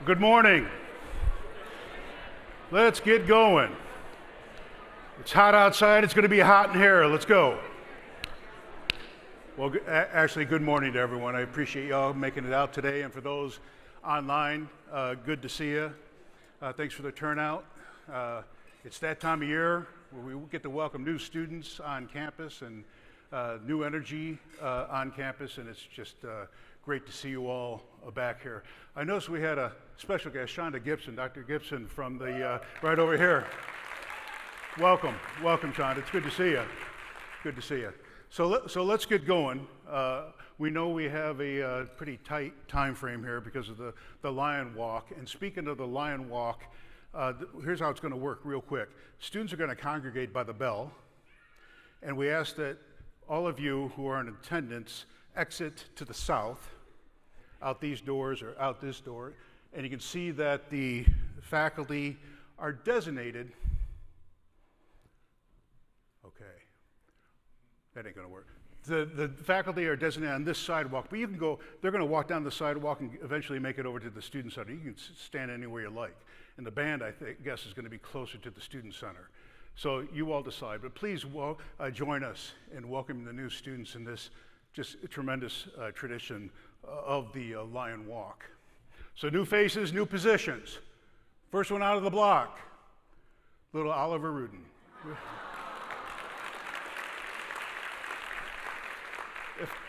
Good morning. Let's get going. It's hot outside. It's going to be hot in here. Let's go. Well, actually, good morning to everyone. I appreciate y'all making it out today. And for those online, good to see you. Thanks for the turnout. It's that time of year where we get to welcome new students on campus and new energy on campus, and it's just great to see you all back here. I noticed we had a special guest, Shonda Gibson, Dr. Gibson from the right over here. Welcome, Shonda. It's good to see you. Good to see you. So let's get going. We know we have a pretty tight time frame here because of the Lion Walk. And speaking of the Lion Walk, here's how it's going to work real quick. Students are going to congregate by the bell, and we ask that all of you who are in attendance exit to the south, out these doors or out this door, and you can see that the faculty are designated. Okay, that ain't gonna work. The faculty are designated on this sidewalk, but you can go, they're gonna walk down the sidewalk and eventually make it over to the student center. You can stand anywhere you like. And the band, I guess, is gonna be closer to the student center. So you all decide, but please join us in welcoming the new students in this just tremendous tradition of the Lion Walk. So new faces, new positions. First one out of the block, little Oliver Rudin.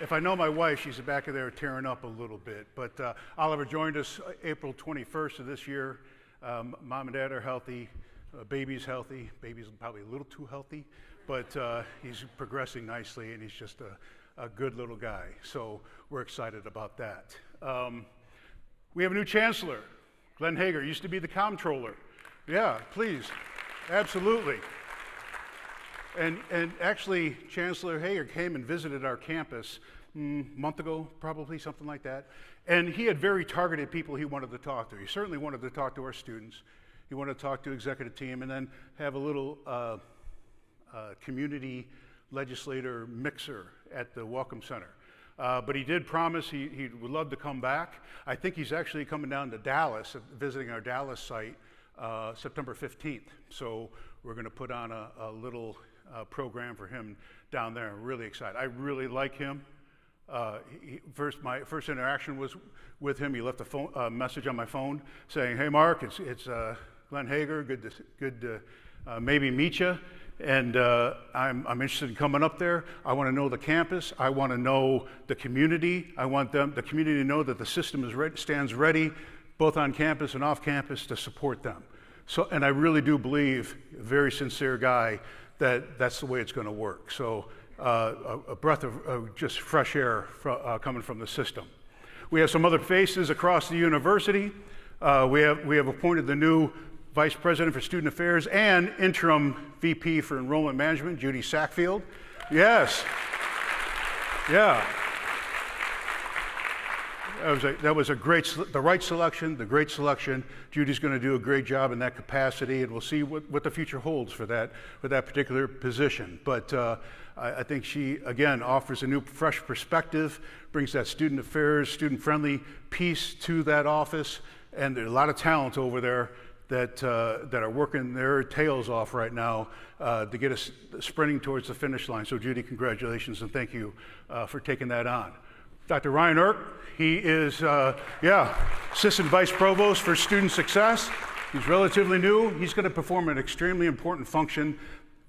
If I know my wife, she's back there tearing up a little bit. But Oliver joined us April 21st of this year. Mom and dad are healthy. Baby's healthy. Baby's probably a little too healthy, but he's progressing nicely, and he's just a good little guy. So we're excited about that. We have a new chancellor, Glenn Hager. Used to be the comptroller. Yeah, please, absolutely. And actually, Chancellor Hager came and visited our campus a month ago, probably, something like that. And he had very targeted people he wanted to talk to. He certainly wanted to talk to our students. He wanted to talk to executive team and then have a little community legislator mixer at the Welcome Center. But he did promise he would love to come back. I think he's actually coming down to Dallas, visiting our Dallas site, September 15th. So we're going to put on a little program for him down there. I'm really excited. I really like him. My first interaction was with him. He left a message on my phone saying, "Hey, Mark, it's Glenn Hager. Good to maybe meet you. And I'm interested in coming up there. I want to know the campus. I want to know the community. I want the community to know that the system stands ready, both on campus and off campus, to support them." So, and I really do believe, a very sincere guy, that's the way it's going to work. So a breath of just fresh air coming from the system. We have some other faces across the university. We have appointed the new Vice President for Student Affairs and interim VP for Enrollment Management, Judy Sackfield. Yes. Yeah. That was the right selection, the great selection. Judy's going to do a great job in that capacity, and we'll see what the future holds for that particular position. But I think she, again, offers a new, fresh perspective, brings that student affairs, student-friendly piece to that office, and there's a lot of talent over there that are working their tails off right now to get us sprinting towards the finish line. So Judy, congratulations, and thank you for taking that on. Dr. Ryan Irk, he is, Assistant Vice Provost for Student Success. He's relatively new. He's going to perform an extremely important function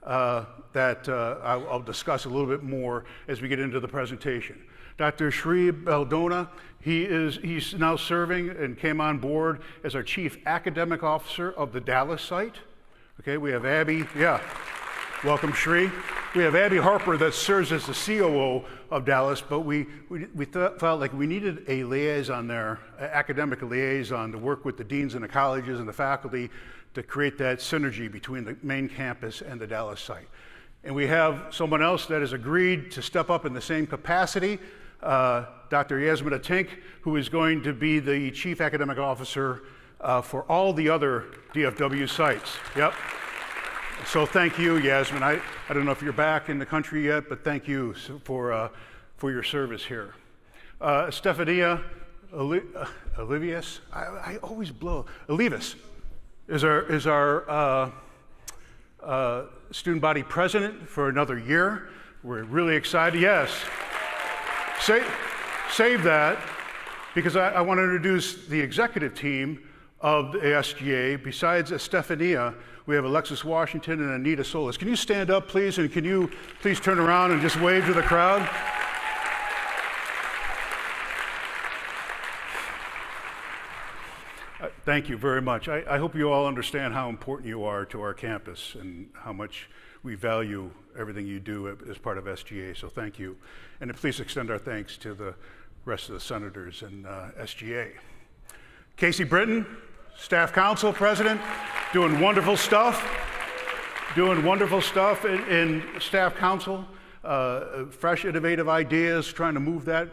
that I'll discuss a little bit more as we get into the presentation. Dr. Shri Beldona, he's now serving and came on board as our Chief Academic Officer of the Dallas site. Okay, we have Abby, welcome Shri. We have Abby Harper that serves as the COO of Dallas, but we felt like we needed a liaison there, an academic liaison, to work with the deans and the colleges and the faculty to create that synergy between the main campus and the Dallas site. And we have someone else that has agreed to step up in the same capacity, Dr. Yasmina Tink, who is going to be the Chief Academic Officer for all the other DFW sites. Yep. So thank you, Yasmin. I don't know if you're back in the country yet, but thank you for your service here. Stefania Olivius, I always blow. Olivis is our student body president for another year. We're really excited. Yes. Save that, because I want to introduce the executive team of the SGA. Besides Estefania, we have Alexis Washington and Anita Solis. Can you stand up, please, and can you please turn around and just wave to the crowd? Thank you very much. I hope you all understand how important you are to our campus and how much we value everything you do as part of SGA, so thank you. And please extend our thanks to the rest of the senators and SGA. Casey Britton, Staff Council President, doing wonderful stuff in Staff Council, fresh, innovative ideas, trying to move that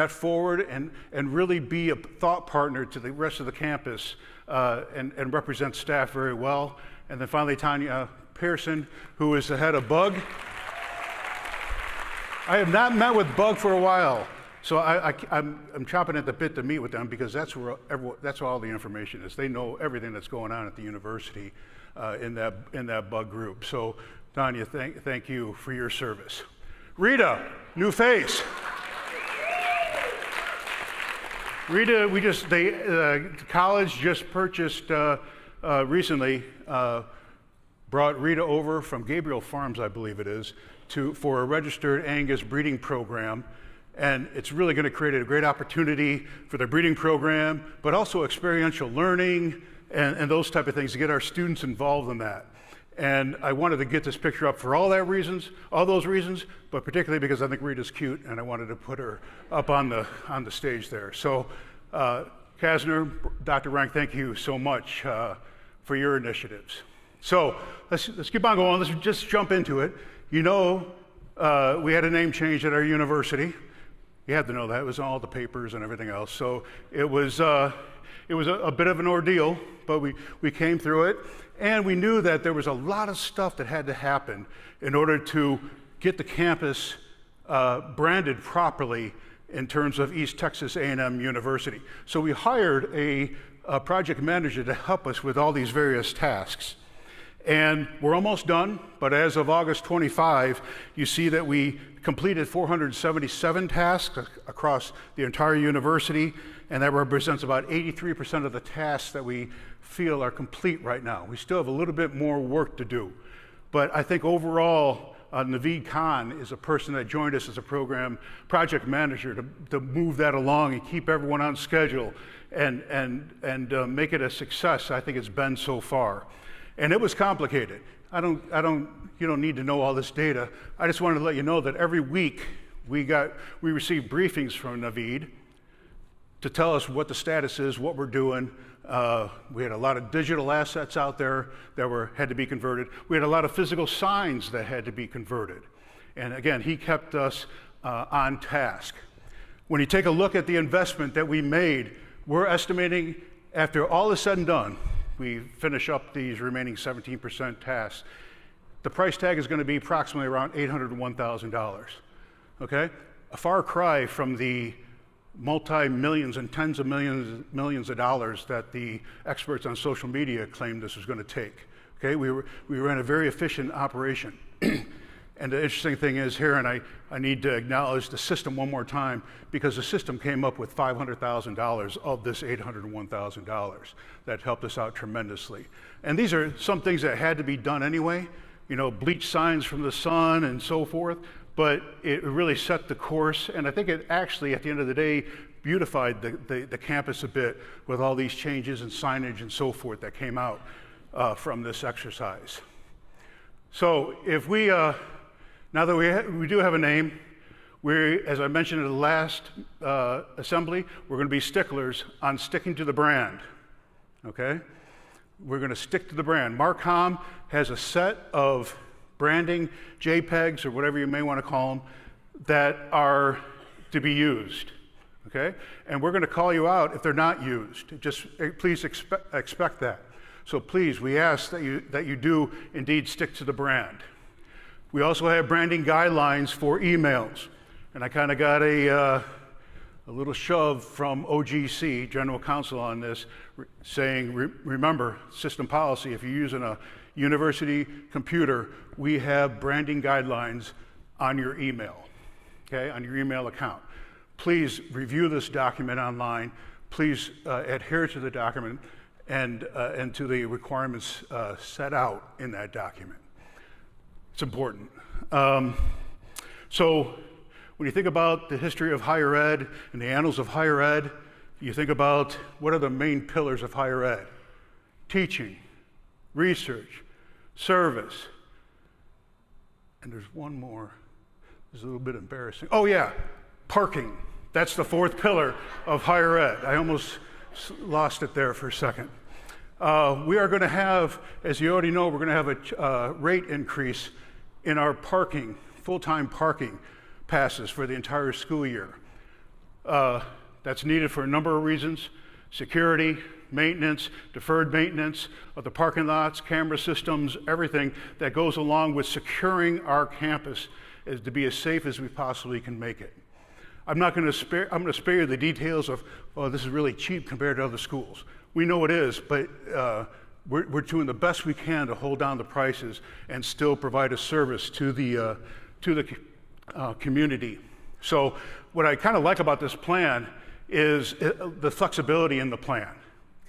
forward and really be a thought partner to the rest of the campus and represent staff very well. And then finally, Tanya Pearson, who is the head of Bug. I have not met with Bug for a while, so I'm chomping at the bit to meet with them, because that's where all the information is. They know everything that's going on at the university in that Bug group. So, Tanya, thank you for your service. Rita, new face. Rita, the college just purchased recently, brought Rita over from Gabriel Farms, I believe it is, for a registered Angus breeding program. And it's really going to create a great opportunity for the breeding program, but also experiential learning and those type of things to get our students involved in that. And I wanted to get this picture up for all those reasons, but particularly because I think Rita's cute, and I wanted to put her up on the stage there. So, Kasner, Dr. Rank, thank you so much for your initiatives. So let's keep on going. Let's just jump into it. You know, we had a name change at our university. You had to know that. It was in all the papers and everything else. So it was a bit of an ordeal, but we came through it. And we knew that there was a lot of stuff that had to happen in order to get the campus branded properly in terms of East Texas A&M University. So we hired a project manager to help us with all these various tasks. And we're almost done, but as of August 25, you see that we completed 477 tasks across the entire university, and that represents about 83% of the tasks that we feel are complete right now. We still have a little bit more work to do, but I think overall, Naveed Khan is a person that joined us as a project manager to move that along and keep everyone on schedule and make it a success. I think it's been so far. And it was complicated. You don't need to know all this data. I just wanted to let you know that every week we received briefings from Naveed to tell us what the status is, what we're doing. We had a lot of digital assets out there that had to be converted. We had a lot of physical signs that had to be converted. And again, he kept us on task. When you take a look at the investment that we made, we're estimating, after all is said and done, we finish up these remaining 17% tasks, the price tag is going to be approximately around $801,000, okay? A far cry from the multi-millions and tens of millions of dollars that the experts on social media claimed this was going to take, okay? We ran a very efficient operation. And the interesting thing is here, and I need to acknowledge the system one more time, because the system came up with $500,000 of this $801,000. That helped us out tremendously. And these are some things that had to be done anyway, you know, bleach signs from the sun and so forth, but it really set the course, and I think it actually, at the end of the day, beautified the campus a bit with all these changes and signage and so forth that came out from this exercise. So if we, now that we do have a name, as I mentioned in the last assembly, we're going to be sticklers on sticking to the brand, okay? We're going to stick to the brand. Marcom has a set of branding JPEGs, or whatever you may want to call them, that are to be used, okay? And we're going to call you out if they're not used. Just please expect that. So please, we ask that you do indeed stick to the brand. We also have branding guidelines for emails. And I kind of got a little shove from OGC, General Counsel, on this, saying, remember, system policy, if you're using a university computer, we have branding guidelines on your email, okay, on your email account. Please review this document online. Please adhere to the document and to the requirements set out in that document. It's important. So when you think about the history of higher ed and the annals of higher ed, you think about what are the main pillars of higher ed? Teaching, research, service, and there's one more. It's a little bit embarrassing. Oh yeah, parking. That's the fourth pillar of higher ed. I almost lost it there for a second. We are going to have, as you already know, we're going to have a rate increase in our parking, full-time parking passes for the entire school year. That's needed for a number of reasons: security, maintenance, deferred maintenance of the parking lots, camera systems, everything that goes along with securing our campus is to be as safe as we possibly can make it. I'm going to spare you the details of, oh, this is really cheap compared to other schools. We know it is, but we're doing the best we can to hold down the prices and still provide a service to the community. So what I kind of like about this plan is the flexibility in the plan.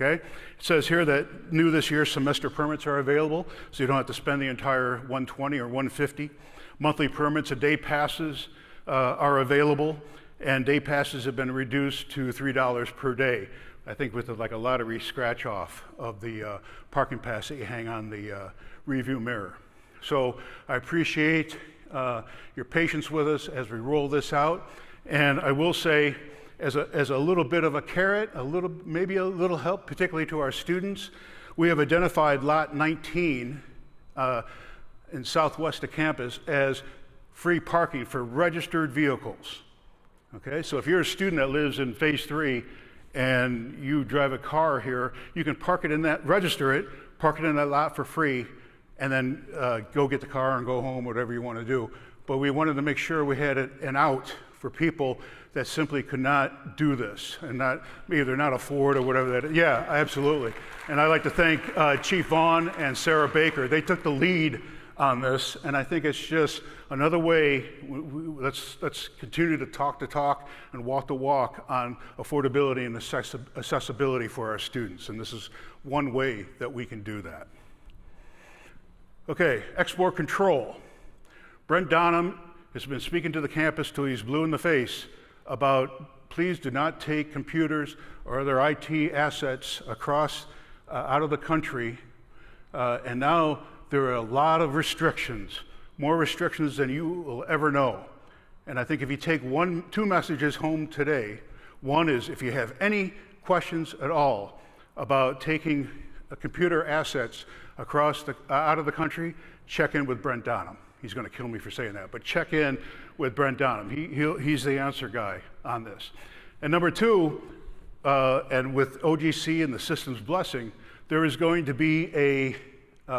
Okay? It says here that new this year, semester permits are available, so you don't have to spend the entire $120 or $150. Monthly permits and day passes are available, and day passes have been reduced to $3 per day. I think with like a lottery scratch off of the parking pass that you hang on the review mirror. So I appreciate your patience with us as we roll this out. And I will say, as a little bit of a carrot, maybe a little help, particularly to our students, we have identified lot 19 in southwest of campus as free parking for registered vehicles. Okay, so if you're a student that lives in phase 3 and you drive a car here, you can park it in that, register it, park it in that lot for free, and then go get the car and go home, whatever you want to do. But we wanted to make sure we had an out for people that simply could not do this and either not afford or whatever that is. Yeah, absolutely. And I'd like to thank Chief Vaughn and Sarah Baker. They took the lead on this, and I think it's just another way. Let's continue to talk and walk the walk on affordability and accessibility for our students, and this is one way that we can do that. Okay, export control. Brent Donham has been speaking to the campus till he's blue in the face about please do not take computers or other IT assets across out of the country, and now there are a lot of restrictions, more restrictions than you will ever know. And I think if you take two messages home today, one is if you have any questions at all about taking computer assets across out of the country, check in with Brent Donham. He's going to kill me for saying that, but check in with Brent Donham. He's the answer guy on this. And number two, and with OGC and the system's blessing, there is going to be a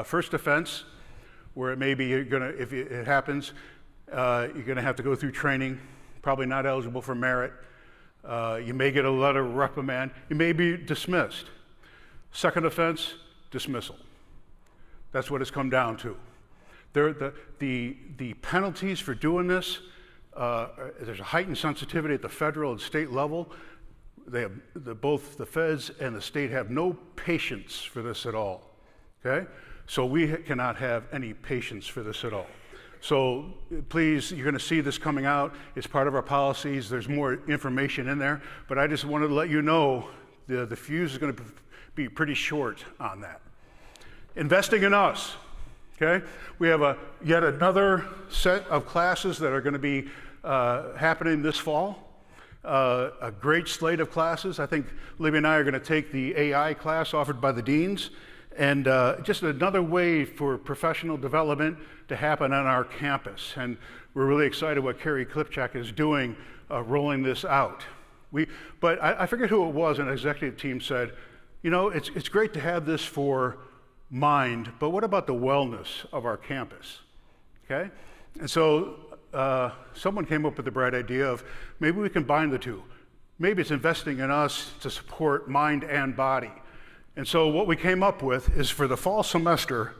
first offense, where it may be if it happens, you're going to have to go through training, probably not eligible for merit. You may get a letter of reprimand. You may be dismissed. Second offense, dismissal. That's what it's come down to. The penalties for doing this, there's a heightened sensitivity at the federal and state level. Both the feds and the state have no patience for this at all. Okay? So we cannot have any patience for this at all. So please, you're going to see this coming out. It's part of our policies. There's more information in there, but I just wanted to let you know the fuse is going to be pretty short on that. Investing in us. Okay? We have yet another set of classes that are going to be happening this fall. A great slate of classes. I think Libby and I are going to take the AI class offered by the deans. And just another way for professional development to happen on our campus. And we're really excited what Carrie Klipchak is doing, rolling this out. But I forget who it was, an executive team said, you know, it's great to have this for mind, but what about the wellness of our campus? Okay? And so someone came up with the bright idea of maybe we combine the two. maybe it's investing in us to support mind and body. And so what we came up with is for the fall semester,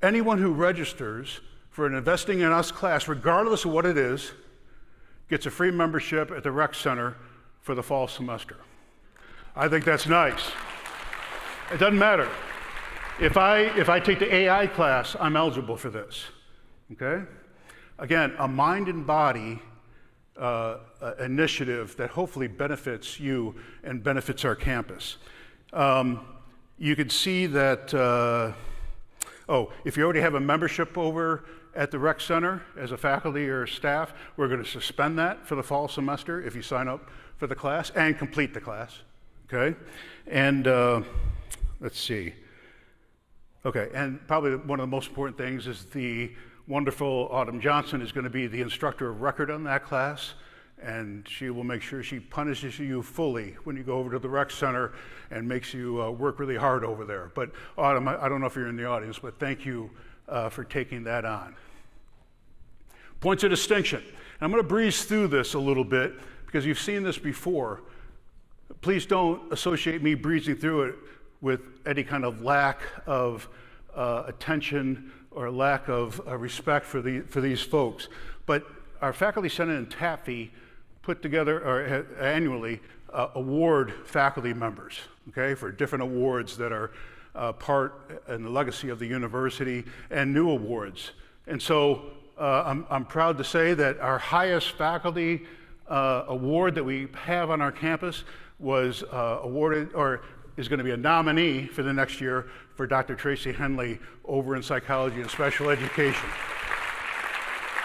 anyone who registers for an Investing in Us class, regardless of what it is, gets a free membership at the Rec Center for the fall semester. I think that's nice. It doesn't matter. If I take the AI class, I'm eligible for this, okay? Again, a mind and body initiative that hopefully benefits you and benefits our campus. You can see that, if you already have a membership over at the Rec Center as a faculty or staff, we're going to suspend that for the fall semester if you sign up for the class and complete the class, okay? And let's see. Okay, and probably one of the most important things is the wonderful Autumn Johnson is going to be the instructor of record on that class, and she will make sure she punishes you fully when you go over to the Rec Center and makes you work really hard over there. But Autumn, I don't know if you're in the audience, but thank you for taking that on. Points of distinction. And I'm going to breeze through this a little bit because you've seen this before. Please don't associate me breezing through it with any kind of lack of attention or lack of respect for these folks. But our Faculty Senate and TAFE put together, or annually, award faculty members, okay, for different awards that are part in the legacy of the university and new awards. And so I'm proud to say that our highest faculty award that we have on our campus was awarded, or is going to be a nominee for the next year for Dr. Tracy Henley over in psychology and special education.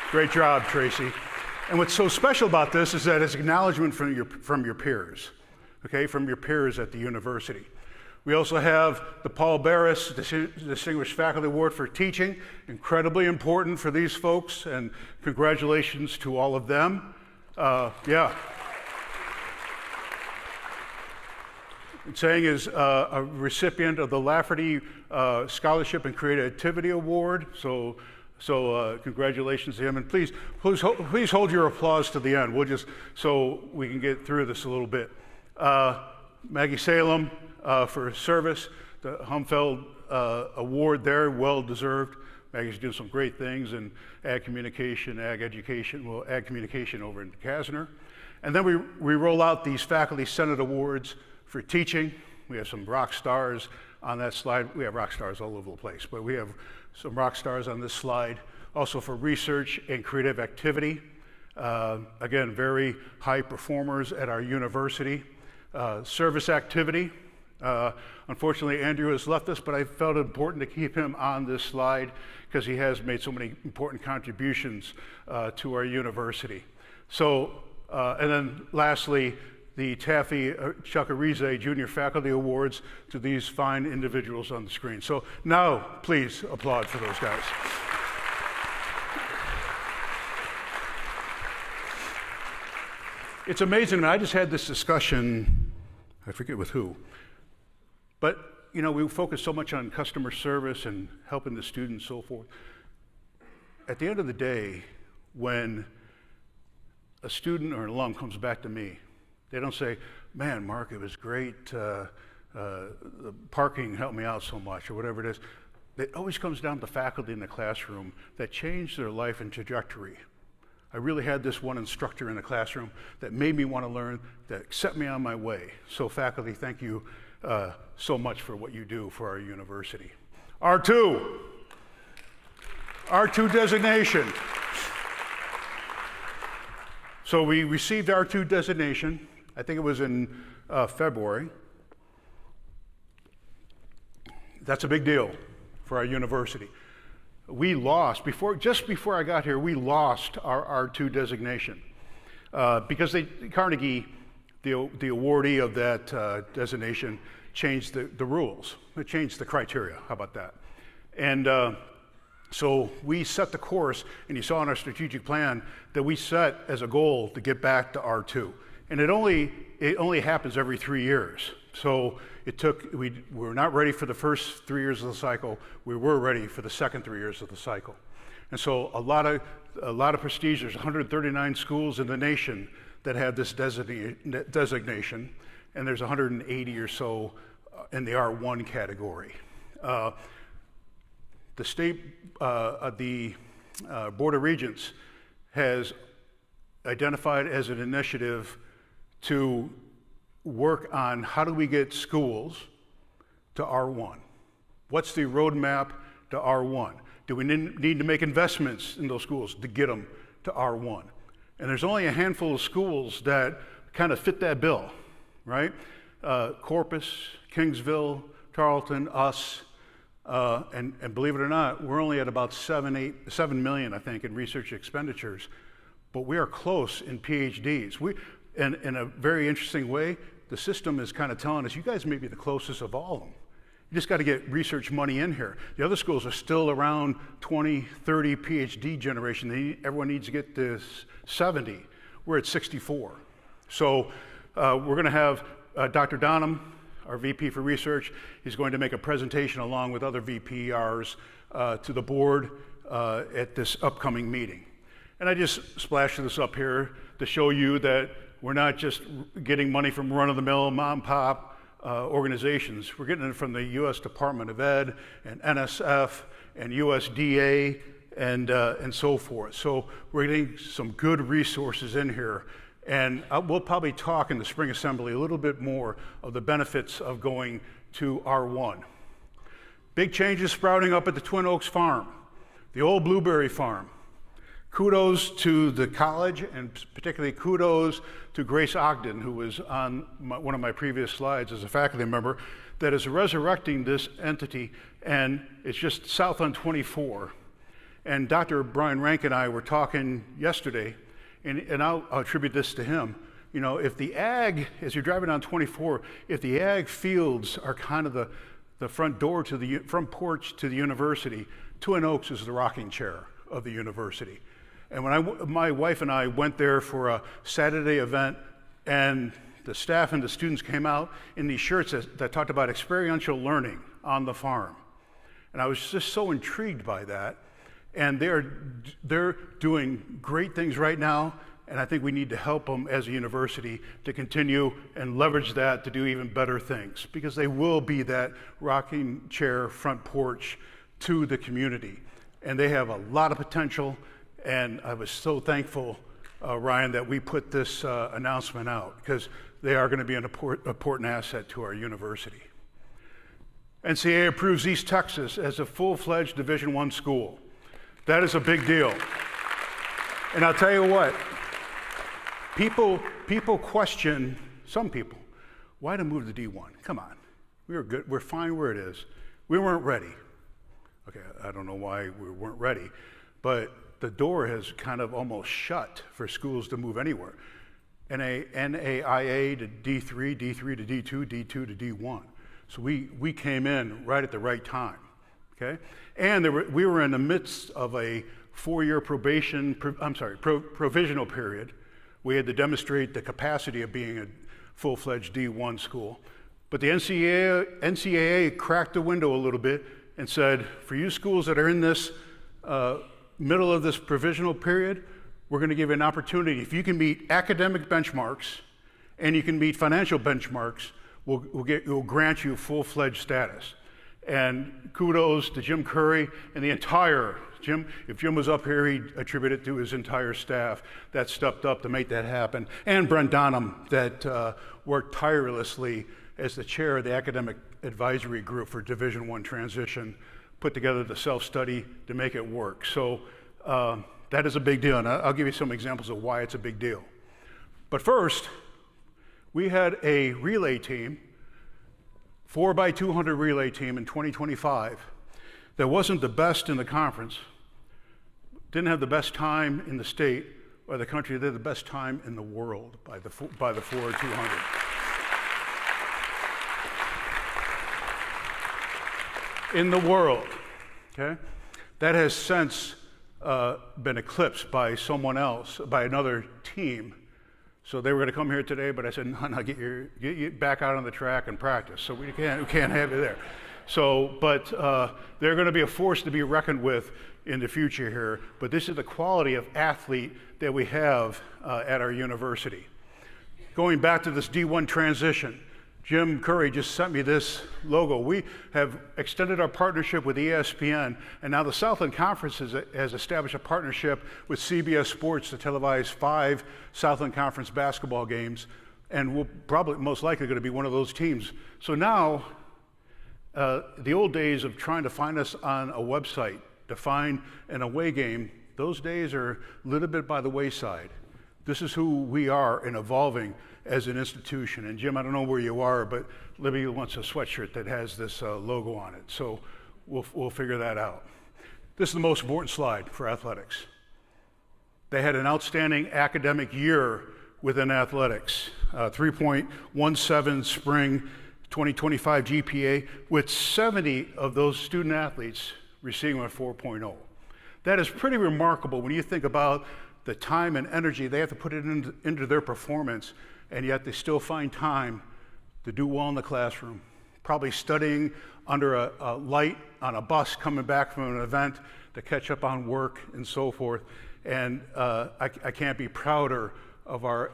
Great job, Tracy. And what's so special about this is that it's acknowledgement from your peers, okay, from your peers at the university. We also have the Paul Barris Distinguished Faculty Award for Teaching, incredibly important for these folks, and congratulations to all of them. Yeah. Saying is a recipient of the Lafferty Scholarship and Creativity Award, so congratulations to him, and please hold your applause to the end. We'll just, so we can get through this a little bit. Maggie Salem for service, the Humfeld Award there, well deserved. Maggie's doing some great things in ag communication, ag education, well, ag communication over in Kastner. And then we roll out these Faculty Senate Awards for teaching. We have some rock stars on that slide. We have rock stars all over the place, but we have some rock stars on this slide. Also for research and creative activity. Again, very high performers at our university. Service activity. Unfortunately, Andrew has left us, but I felt it important to keep him on this slide because he has made so many important contributions to our university. So, and then lastly, the Taffy Chakarize Junior Faculty Awards to these fine individuals on the screen. So now, please applaud for those guys. It's amazing, I just had this discussion, I forget with who, but you know, we focus so much on customer service and helping the students and so forth. At the end of the day, when a student or an alum comes back to me, they don't say, man, Mark, it was great, the parking helped me out so much, or whatever it is. It always comes down to faculty in the classroom that changed their life and trajectory. I really had this one instructor in the classroom that made me want to learn, that set me on my way. So faculty, thank you so much for what you do for our university. R2 designation. So we received R2 designation, I think it was in February. That's a big deal for our university. We lost, just before I got here, we lost our R2 designation because Carnegie, the awardee of that designation, changed the rules. It changed the criteria, how about that? And so we set the course, and you saw in our strategic plan that we set as a goal to get back to R2. And it only happens every 3 years. So we were not ready for the first 3 years of the cycle. We were ready for the second 3 years of the cycle. And so a lot of prestige. There's 139 schools in the nation that have this designation, and there's 180 or so in the R1 category. The state, the Board of Regents has identified as an initiative to work on how do we get schools to R1. What's the roadmap to R1? Do we need to make investments in those schools to get them to R1? And there's only a handful of schools that kind of fit that bill, right? Corpus, Kingsville, Tarleton, us, and believe it or not, we're only at about 7 million, I think, in research expenditures, but we are close in PhDs. In a very interesting way, the system is kind of telling us, you guys may be the closest of all of them. You just got to get research money in here. The other schools are still around 20, 30 PhD generation. Everyone needs to get to 70. We're at 64. So we're going to have Dr. Donham, our VP for research. He's going to make a presentation along with other VPRs to the board at this upcoming meeting. And I just splashed this up here to show you that we're not just getting money from run-of-the-mill mom-and-pop organizations. We're getting it from the U.S. Department of Ed and NSF and USDA and so forth. So we're getting some good resources in here. And we'll probably talk in the spring assembly a little bit more of the benefits of going to R1. Big changes sprouting up at the Twin Oaks farm, the old blueberry farm. Kudos to the college, and particularly kudos to Grace Ogden, who was on one of my previous slides as a faculty member, that is resurrecting this entity, and it's just south on 24. And Dr. Brian Rank and I were talking yesterday, and I'll attribute this to him. You know, if the ag, as you're driving down 24, if the ag fields are kind of the front door to the front porch to the university, Twin Oaks is the rocking chair of the university. And when my wife and I went there for a Saturday event, and the staff and the students came out in these shirts that talked about experiential learning on the farm. And I was just so intrigued by that. And they're doing great things right now, and I think we need to help them as a university to continue and leverage that to do even better things, because they will be that rocking chair front porch to the community. And they have a lot of potential. And I was so thankful, Ryan, that we put this announcement out, because they are going to be an important asset to our university. NCAA approves East Texas as a full-fledged Division I school. That is a big deal. And I'll tell you what, people question, some people, why to move to D1? Come on, we were good, we're fine where it is. We weren't ready. Okay, I don't know why we weren't ready, but the door has kind of almost shut for schools to move anywhere. NAIA to D3, D3 to D2, D2 to D1. So we came in right at the right time, okay? And we were in the midst of a 4-year provisional period. We had to demonstrate the capacity of being a full-fledged D1 school. But the NCAA cracked the window a little bit and said, for you schools that are in this middle of this provisional period, we're going to give you an opportunity. If you can meet academic benchmarks and you can meet financial benchmarks, we'll grant you full-fledged status. And kudos to Jim Curry and the entire, if Jim was up here, he'd attribute it to his entire staff that stepped up to make that happen. And Brent Donham, that worked tirelessly as the chair of the academic advisory group for Division I transition, put together the self-study to make it work. So that is a big deal, and I'll give you some examples of why it's a big deal. But first, we had a relay team, 4x200 relay team in 2025 that wasn't the best in the conference, didn't have the best time in the state or the country, they had the best time in the world by the 4x200. In the world, okay? That has since been eclipsed by someone else, by another team. So they were going to come here today, but I said, no, get you back out on the track and practice. So we can't have you there. But they're going to be a force to be reckoned with in the future here. But this is the quality of athlete that we have at our university. Going back to this D1 transition, Jim Curry just sent me this logo. We have extended our partnership with ESPN, and now the Southland Conference has established a partnership with CBS Sports to televise 5 Southland Conference basketball games, and we're probably most likely going to be one of those teams. So now, the old days of trying to find us on a website to find an away game, those days are a little bit by the wayside. This is who we are in evolving as an institution. And Jim, I don't know where you are, but Libby wants a sweatshirt that has this logo on it. So we'll figure that out. This is the most important slide for athletics. They had an outstanding academic year within athletics, 3.17 spring 2025 GPA, with 70 of those student athletes receiving a 4.0. That is pretty remarkable when you think about the time and energy they have to put it into their performance, and yet they still find time to do well in the classroom, probably studying under a light on a bus coming back from an event to catch up on work and so forth. And I can't be prouder of our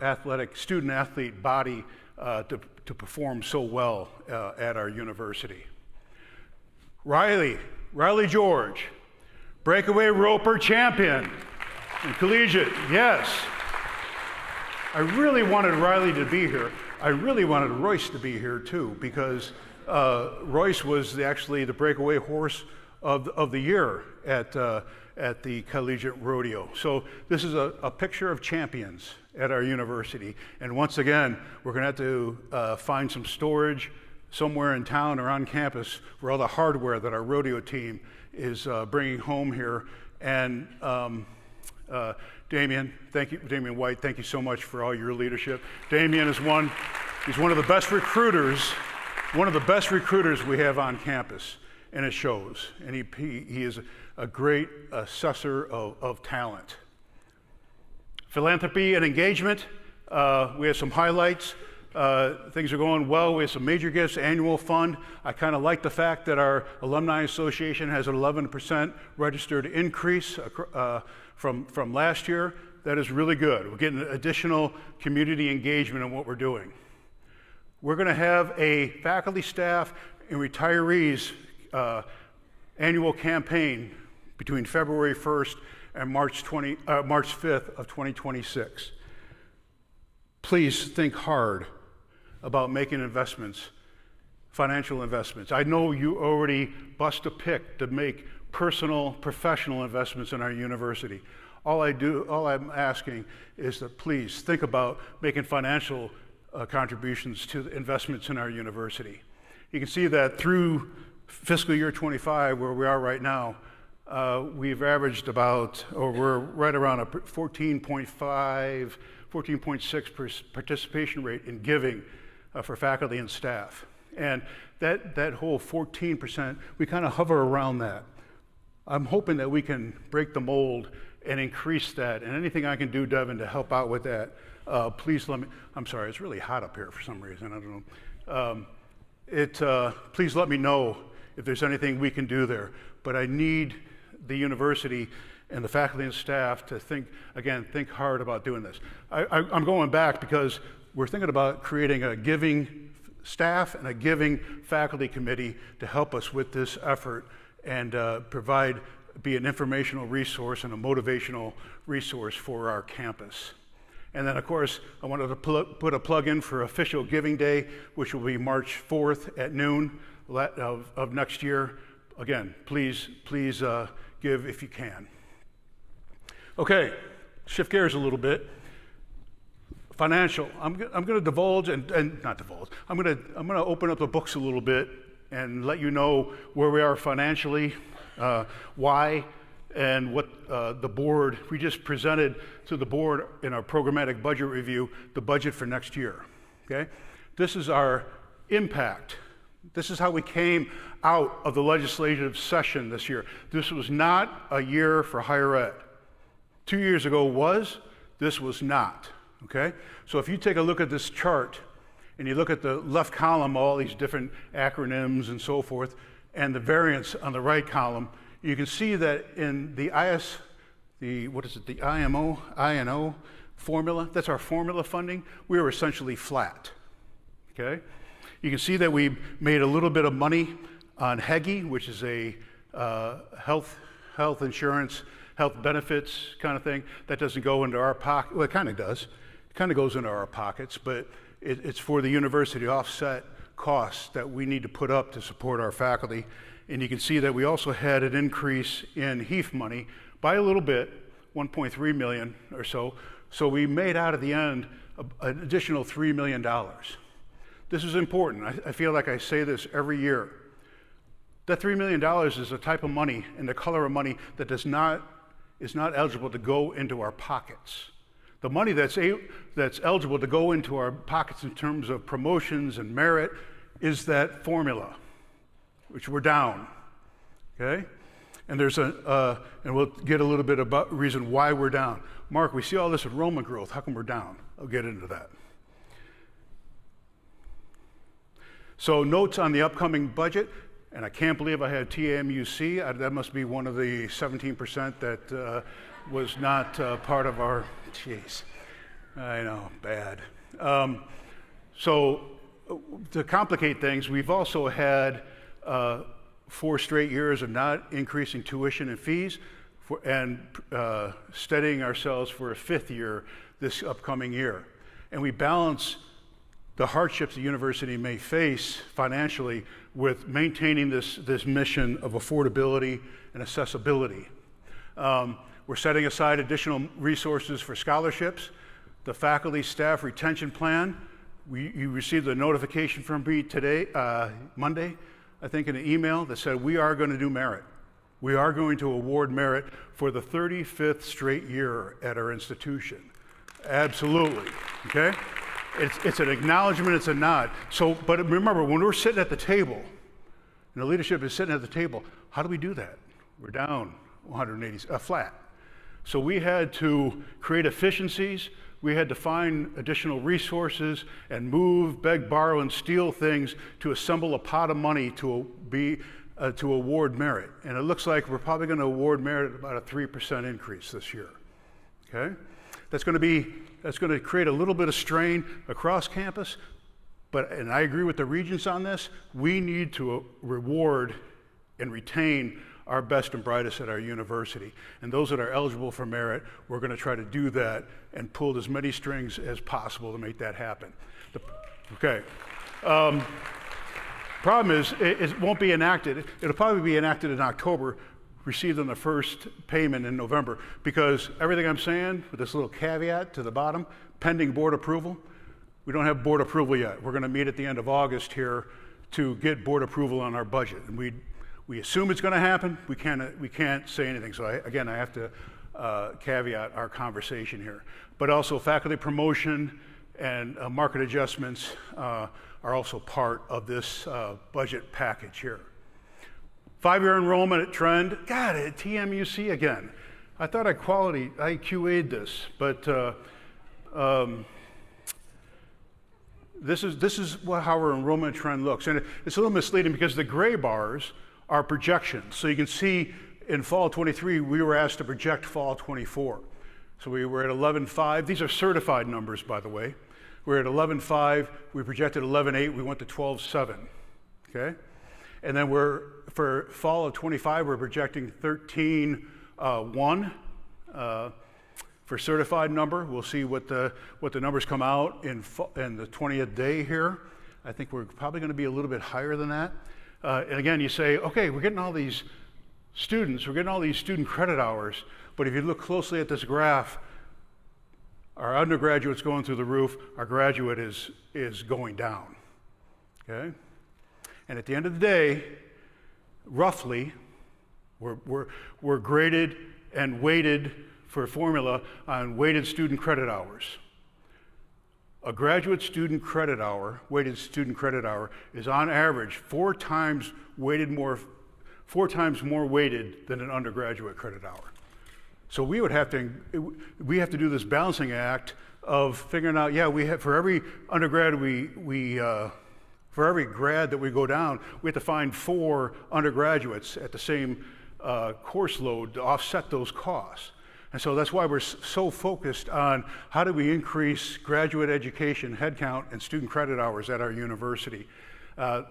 student athlete body to perform so well at our university. Riley George, breakaway roper champion in collegiate, yes. I really wanted Riley to be here. I really wanted Royce to be here too, because Royce was actually the breakaway horse of the year at the collegiate rodeo. So this is a picture of champions at our university. And once again, we're going to have to find some storage somewhere in town or on campus for all the hardware that our rodeo team is bringing home here. And Damian, thank you, Damian White, thank you so much for all your leadership. Damian is he's one of the best recruiters we have on campus, and it shows. And he is a great assessor of talent. Philanthropy and engagement, we have some highlights. Things are going well. We have some major gifts, annual fund. I kind of like the fact that our Alumni Association has an 11% registered increase from last year. That is really good. We're getting additional community engagement in what we're doing. We're going to have a faculty, staff, and retirees annual campaign between February 1st and March 5th of 2026. Please think hard about making investments, financial investments. I know you already bust a pick to make personal, professional investments in our university. All I'm asking is that please think about making financial contributions to the investments in our university. You can see that through fiscal year 25, where we are right now, we've averaged we're right around a 14.6% participation rate in giving for faculty and staff. And that whole 14%, we kind of hover around that. I'm hoping that we can break the mold and increase that. And anything I can do, Devin, to help out with that, please let me. I'm sorry, it's really hot up here for some reason. I don't know. Please let me know if there's anything we can do there. But I need the university and the faculty and staff to think hard about doing this. I'm going back because we're thinking about creating a giving staff and a giving faculty committee to help us with this effort and be an informational resource and a motivational resource for our campus. And then, of course, I wanted to put a plug in for official Giving Day, which will be March 4th at noon of next year. Again, please give if you can. Okay, shift gears a little bit. Financial. I'm going to divulge and not divulge. I'm going to open up the books a little bit and let you know where we are financially, why, and what the board. We just presented to the board in our programmatic budget review the budget for next year. Okay, this is our impact. This is how we came out of the legislative session this year. This was not a year for higher ed. 2 years ago was. This was not. Okay? So if you take a look at this chart and you look at the left column, all these different acronyms and so forth, and the variance on the right column, you can see that in the INO formula, that's our formula funding, we were essentially flat, okay? You can see that we made a little bit of money on HEGI, which is a health insurance, health benefits kind of thing. That doesn't go into our pocket. Well, it kind of does. It kind of goes into our pockets, but it's for the university to offset costs that we need to put up to support our faculty. And you can see that we also had an increase in HEAF money by a little bit, 1.3 million or so. So we made out at the end an additional $3 million. This is important. I feel like I say this every year. That $3 million is a type of money and the color of money that is not eligible to go into our pockets. The money that's eligible to go into our pockets in terms of promotions and merit is that formula, which we're down, okay? And there's and we'll get a little bit about reason why we're down. Mark, we see all this enrollment growth. How come we're down? I'll get into that. So notes on the upcoming budget, and I can't believe I had TAMUC. That must be one of the 17% that was not part of our, geez, I know, bad. So to complicate things, we've also had 4 straight years of not increasing tuition and fees and steadying ourselves for a 5th year this upcoming year. And we balance the hardships the university may face financially with maintaining this mission of affordability and accessibility. We're setting aside additional resources for scholarships. The faculty staff retention plan, you received a notification from me today, Monday, I think, in an email that said we are going to do merit. We are going to award merit for the 35th straight year at our institution. Absolutely, okay? It's an acknowledgement, it's a nod. So, but remember, when we're sitting at the table, and the leadership is sitting at the table, how do we do that? We're down 180, flat. So we had to create efficiencies, we had to find additional resources and move, beg, borrow, and steal things to assemble a pot of money to award merit. And it looks like we're probably going to award merit at about a 3% increase this year, okay? That's going to create a little bit of strain across campus, and I agree with the regents on this, we need to reward and retain our best and brightest at our university. And those that are eligible for merit, we're going to try to do that and pull as many strings as possible to make that happen. Okay. Problem is, it won't be enacted. It'll probably be enacted in October, received on the first payment in November, because everything I'm saying, with this little caveat to the bottom, pending board approval, we don't have board approval yet. We're going to meet at the end of August here to get board approval on our budget. And we assume it's going to happen. We can't say anything. So I have to caveat our conversation here. But also faculty promotion and market adjustments are also part of this budget package here. 5-year enrollment trend. God, at TMUC again. I thought I QA'd this, but this is how our enrollment trend looks. And it's a little misleading because the gray bars are projections. So you can see in fall 23, we were asked to project fall 24. So we were at 11.5. These are certified numbers, by the way. We're at 11.5. We projected 11.8. We went to 12.7. Okay? And then for fall of 25, we're projecting 13.1 for certified number. We'll see what the numbers come out in the 20th day here. I think we're probably going to be a little bit higher than that. And again, you say, okay, we're getting all these students, we're getting all these student credit hours, but if you look closely at this graph, our undergraduate's going through the roof, our graduate is going down, okay? And at the end of the day, roughly, we're graded and weighted for a formula on weighted student credit hours. A graduate student credit hour, weighted student credit hour, is on average 4 times more weighted than an undergraduate credit hour. So we have to do this balancing act of figuring out, yeah, for every undergrad we For every grad that we go down, we have to find 4 undergraduates at the same course load to offset those costs. And so that's why we're so focused on how do we increase graduate education headcount and student credit hours at our university.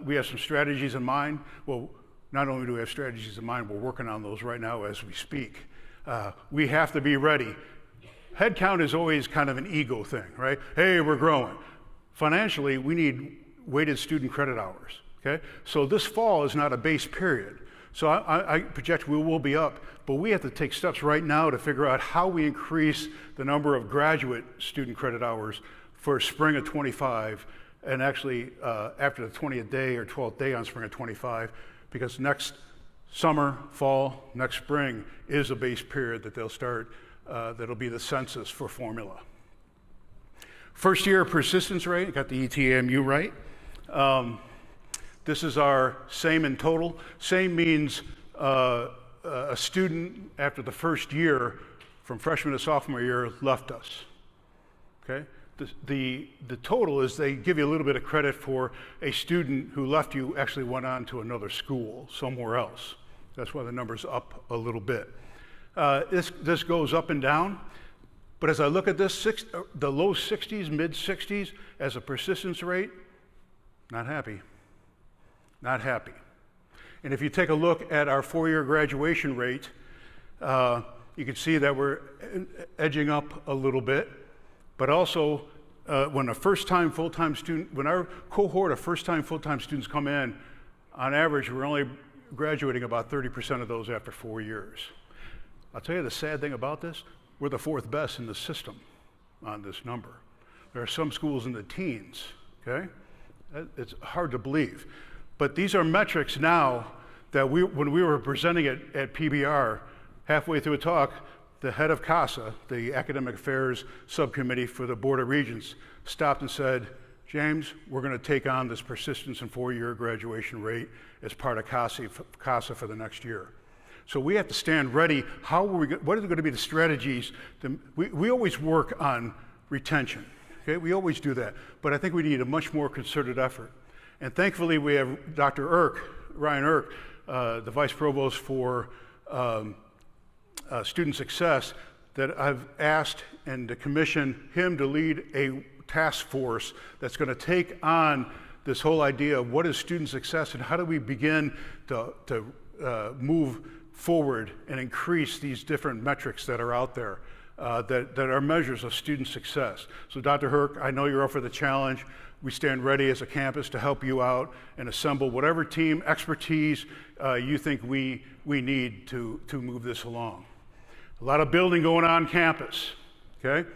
We have some strategies in mind. Well, not only do we have strategies in mind, we're working on those right now as we speak. We have to be ready. Headcount is always kind of an ego thing, right? Hey, we're growing. Financially, we need weighted student credit hours, okay? So this fall is not a base period. So I project we will be up, but we have to take steps right now to figure out how we increase the number of graduate student credit hours for spring of 25, and actually after the 20th day or 12th day on spring of 25, because next summer, fall, next spring is a base period that they'll start, that'll be the census for formula. First year persistence rate, got the ETAMU right. This is our same in total. Same means a student after the first year, from freshman to sophomore year, left us, okay? The total is they give you a little bit of credit for a student who left you actually went on to another school somewhere else. That's why the number's up a little bit. This goes up and down, but as I look at this, the low 60s, mid 60s as a persistence rate, not happy. Not happy. And if you take a look at our 4-year graduation rate, you can see that we're edging up a little bit, but also when a first-time full-time student, when our cohort of first-time full-time students come in, on average, we're only graduating about 30% of those after 4 years. I'll tell you the sad thing about this, we're the 4th best in the system on this number. There are some schools in the teens, okay? It's hard to believe. But these are metrics now that when we were presenting it at PBR, halfway through a talk, the head of CASA, the Academic Affairs Subcommittee for the Board of Regents, stopped and said, James, we're going to take on this persistence and 4-year graduation rate as part of CASA for the next year. So we have to stand ready. What are going to be the strategies? We always work on retention. Okay? We always do that. But I think we need a much more concerted effort. And thankfully, we have Dr. Ryan Irk, the Vice Provost for Student Success, that I've asked and to commission him to lead a task force that's going to take on this whole idea of what is student success and how do we begin to move forward and increase these different metrics that are out there that are measures of student success. So Dr. Herc, I know you're up for the challenge. We stand ready as a campus to help you out and assemble whatever team expertise you think we need to move this along. A lot of building going on campus, okay?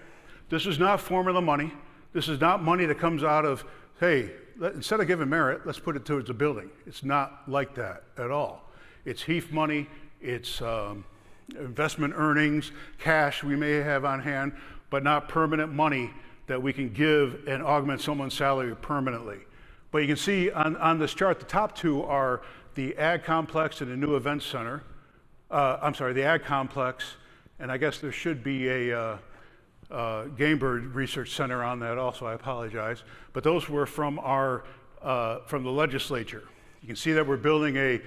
This is not formula money. This is not money that comes out of, hey, instead of giving merit, let's put it towards the building. It's not like that at all. It's HEAF money, it's investment earnings, cash we may have on hand, but not permanent money that we can give and augment someone's salary permanently. But you can see on this chart, the top two are the Ag Complex and the new event center. The Ag Complex, and I guess there should be a Game Bird Research Center on that also, I apologize. But those were from the legislature. You can see that we're building a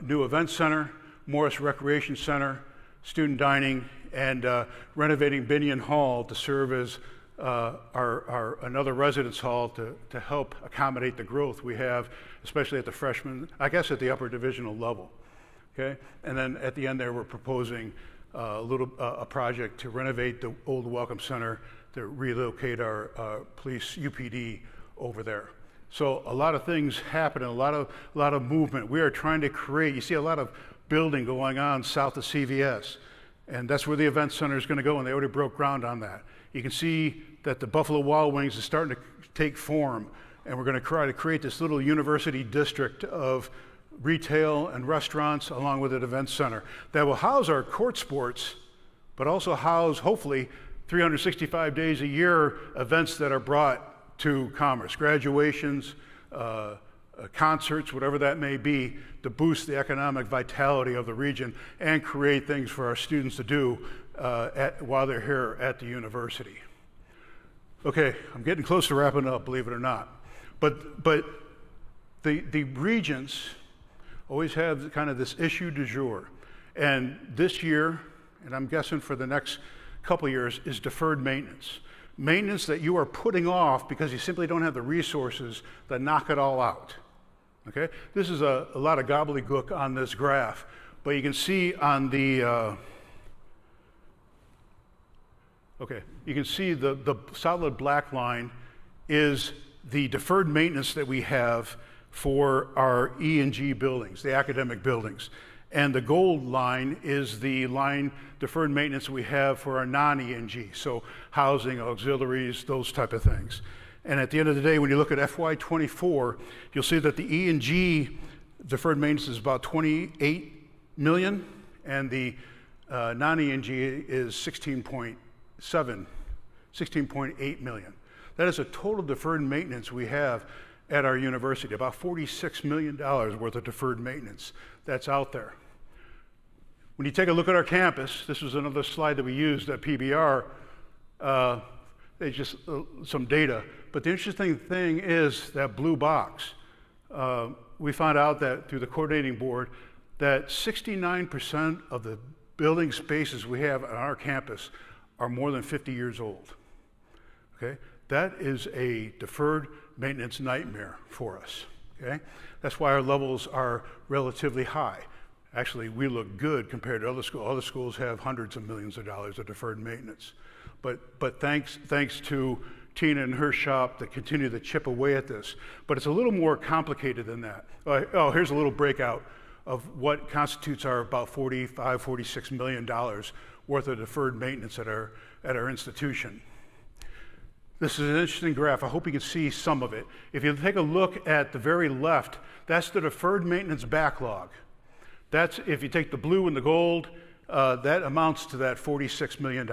new event center, Morris Recreation Center, student dining, and renovating Binion Hall to serve as another residence hall to help accommodate the growth we have, especially at the freshman, I guess at the upper divisional level, okay? And then at the end there, we're proposing a project to renovate the old Welcome Center to relocate our police UPD over there. So a lot of things happen, a lot of movement. We are trying to create, you see a lot of building going on south of CVS, and that's where the event center is going to go, and they already broke ground on that. You can see that the Buffalo Wild Wings is starting to take form, and we're going to try to create this little university district of retail and restaurants along with an event center that will house our court sports, but also house, hopefully, 365 days a year events that are brought to Commerce, graduations, concerts, whatever that may be, to boost the economic vitality of the region and create things for our students to do while they're here at the university. Okay, I'm getting close to wrapping up, believe it or not. But the regents always have kind of this issue du jour. And this year, and I'm guessing for the next couple of years, is deferred maintenance. Maintenance that you are putting off because you simply don't have the resources that knock it all out. Okay? This is a lot of gobbledygook on this graph, but you can see on the you can see the solid black line is the deferred maintenance that we have for our E and G buildings, the academic buildings. And the gold line is the line deferred maintenance we have for our non-E and G, so housing, auxiliaries, those type of things. And at the end of the day, when you look at FY24, you'll see that the E and G deferred maintenance is about 28 million, and the non-E and G is 16.8 million. That is a total deferred maintenance we have at our university, about $46 million worth of deferred maintenance that's out there. When you take a look at our campus, this was another slide that we used at PBR, they just some data, but the interesting thing is that blue box. We found out that through the coordinating board that 69% of the building spaces we have on our campus are more than 50 years old. Okay? That is a deferred maintenance nightmare for us. Okay? That's why our levels are relatively high. Actually, we look good compared to other schools. Other schools have hundreds of millions of dollars of deferred maintenance. But thanks to Tina and her shop that continue to chip away at this. But it's a little more complicated than that. Oh, here's a little breakout of what constitutes our about $45, $46 million worth of deferred maintenance at our institution. This is an interesting graph. I hope you can see some of it. If you take a look at the very left, that's the deferred maintenance backlog. That's, if you take the blue and the gold, that amounts to that $46 million.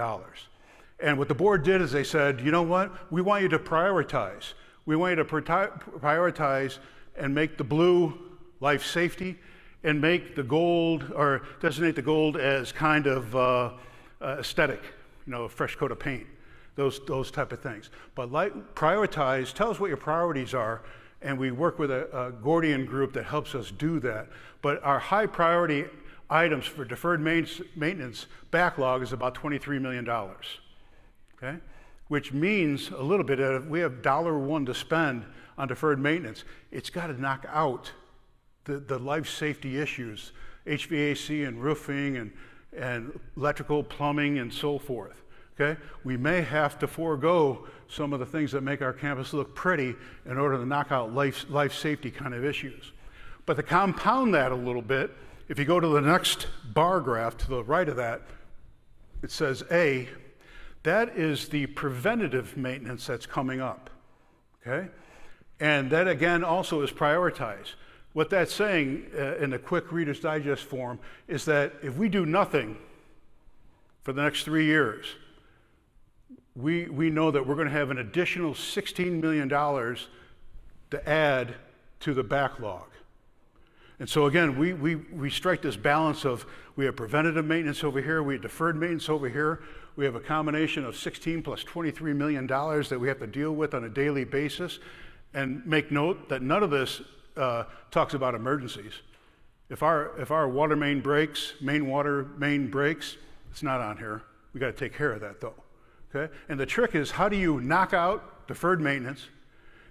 And what the board did is they said, you know what? We want you to prioritize. We want you to prioritize and make the blue life safety and make the gold, or designate the gold as kind of aesthetic, you know, a fresh coat of paint. Those type of things. But prioritize, tell us what your priorities are, and we work with a Gordian group that helps us do that. But our high priority items for deferred maintenance backlog is about $23 million, okay? Which means a little bit of, we have $1 to spend on deferred maintenance. It's got to knock out the life safety issues, HVAC and roofing and electrical, plumbing, and so forth. Okay? We may have to forego some of the things that make our campus look pretty in order to knock out life safety kind of issues. But to compound that a little bit, if you go to the next bar graph to the right of that, it says A, that is the preventative maintenance that's coming up. Okay? And that again also is prioritized. What that's saying in a quick Reader's Digest form is that if we do nothing for the next 3 years, we know that we're going to have an additional $16 million to add to the backlog. And so again, we strike this balance of, we have preventative maintenance over here, we have deferred maintenance over here, we have a combination of 16 plus $23 million that we have to deal with on a daily basis. And make note that none of this talks about emergencies. If our water main breaks, main water main breaks, it's not on here. We got to take care of that though. Okay? And the trick is, how do you knock out deferred maintenance,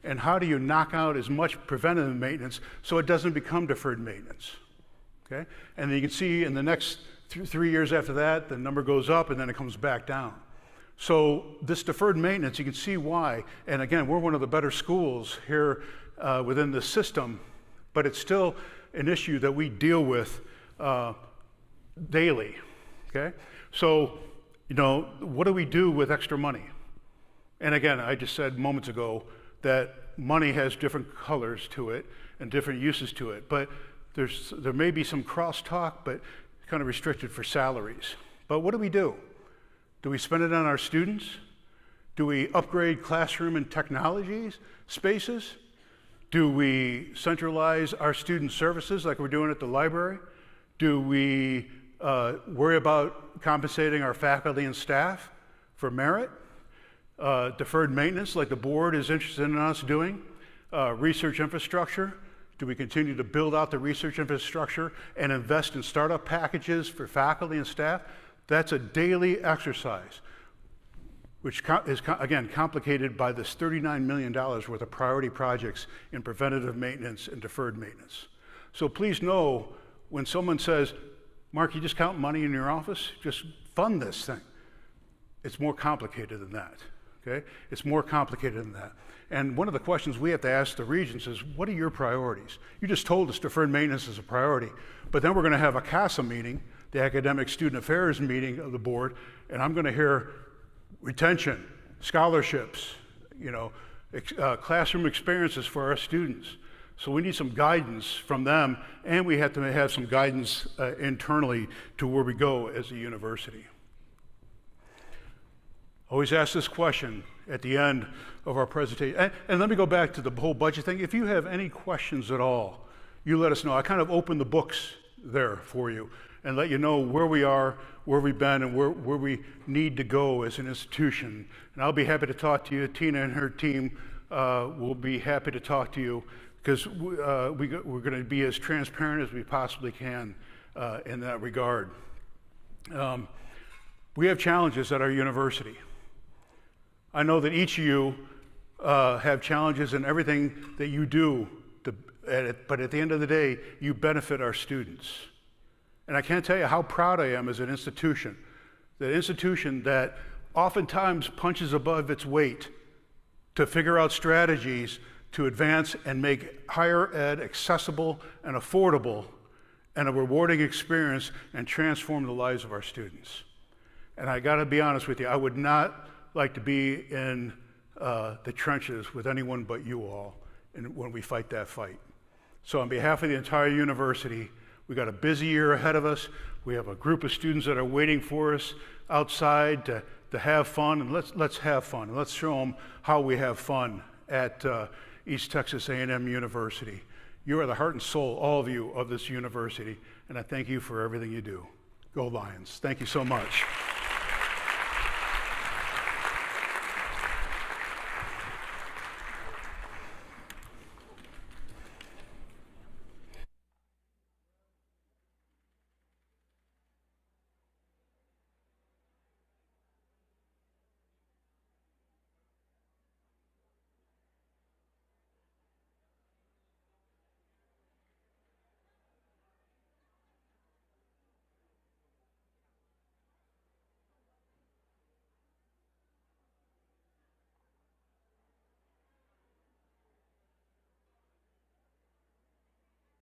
and how do you knock out as much preventative maintenance so it doesn't become deferred maintenance? Okay? And then you can see in the next 3 years after that, the number goes up and then it comes back down. So this deferred maintenance, you can see why. And again, we're one of the better schools here within the system, but it's still an issue that we deal with daily. Okay? So, you know, what do we do with extra money? And again, I just said moments ago that money has different colors to it and different uses to it, but there may be some crosstalk, but kind of restricted for salaries. But what do we do? Do we spend it on our students? Do we upgrade classroom and technologies spaces? Do we centralize our student services like we're doing at the library? Do we worry about compensating our faculty and staff for merit? Deferred maintenance like the board is interested in us doing? research infrastructure? Do we continue to build out the research infrastructure and invest in startup packages for faculty and staff? That's a daily exercise, which is, again, complicated by this $39 million worth of priority projects in preventative maintenance and deferred maintenance. So please know, when someone says, Mark, you just count money in your office? Just fund this thing. It's more complicated than that, okay? It's more complicated than that. And one of the questions we have to ask the regents is, what are your priorities? You just told us deferred maintenance is a priority, but then we're going to have a CASA meeting, the Academic Student Affairs meeting of the board, and I'm going to hear retention, scholarships, classroom experiences for our students. So we need some guidance from them, and we have to have some guidance internally to where we go as a university. Always ask this question at the end of our presentation. And let me go back to the whole budget thing. If you have any questions at all, you let us know. I kind of opened the books there for you and let you know where we are, where we've been, and where we need to go as an institution. And I'll be happy to talk to you. Tina and her team will be happy to talk to you, because we're going to be as transparent as we possibly can in that regard. We have challenges at our university. I know that each of you have challenges in everything that you do, but at the end of the day, you benefit our students. And I can't tell you how proud I am as an institution, that institution that oftentimes punches above its weight to figure out strategies to advance and make higher ed accessible and affordable and a rewarding experience and transform the lives of our students. And I gotta be honest with you, I would not like to be in the trenches with anyone but you all when we fight that fight. So on behalf of the entire university, we got a busy year ahead of us. We have a group of students that are waiting for us outside to have fun, and let's have fun. Let's show them how we have fun at East Texas A&M University. You are the heart and soul, all of you, of this university, and I thank you for everything you do. Go Lions. Thank you so much.